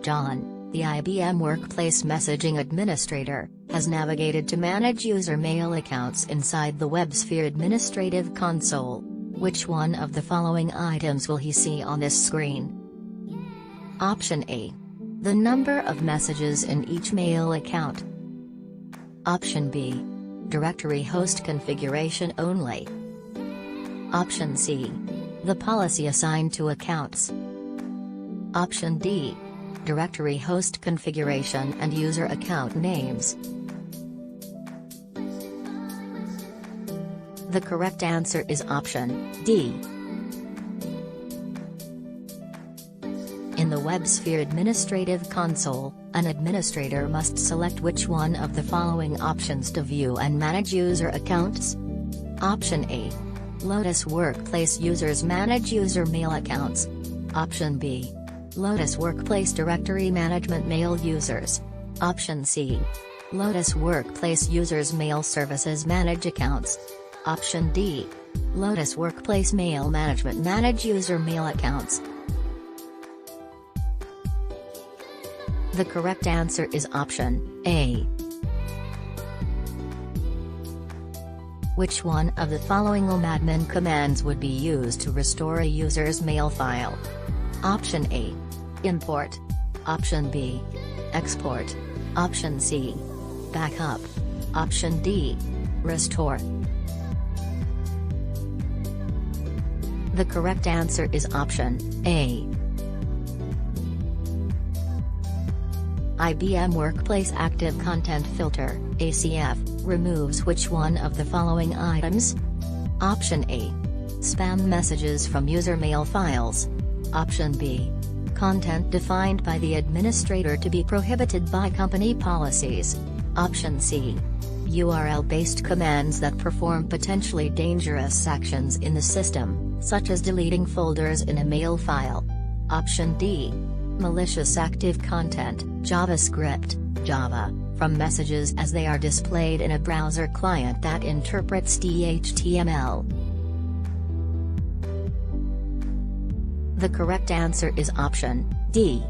John, the IBM Workplace Messaging Administrator, has navigated to manage user mail accounts inside the WebSphere Administrative Console. Which one of the following items will he see on this screen? Option A. The number of messages in each mail account. Option B. Directory host configuration only. Option C. The policy assigned to accounts. Option D. Directory host configuration and user account names. The correct answer is option D. In the WebSphere Administrative Console, an administrator must select which one of the following options to view and manage user accounts. Option A. Lotus Workplace users manage user mail accounts. Option B. Lotus Workplace Directory Management mail users. Option C. Lotus Workplace users mail services manage accounts. Option D. Lotus Workplace Mail Management manage user mail accounts. The correct answer is option A. Which one of the following admin commands would be used to restore a user's mail file? Option A. Import. Option B. Export. Option C. Backup. Option D. Restore. The correct answer is option A. IBM Workplace Active Content Filter, ACF, removes which one of the following items? Option A. Spam messages from user mail files. Option B. Content defined by the administrator to be prohibited by company policies. Option C. URL-based commands that perform potentially dangerous actions in the system, such as deleting folders in a mail file. Option D. Malicious active content, JavaScript, Java, from messages as they are displayed in a browser client that interprets HTML. The correct answer is option D.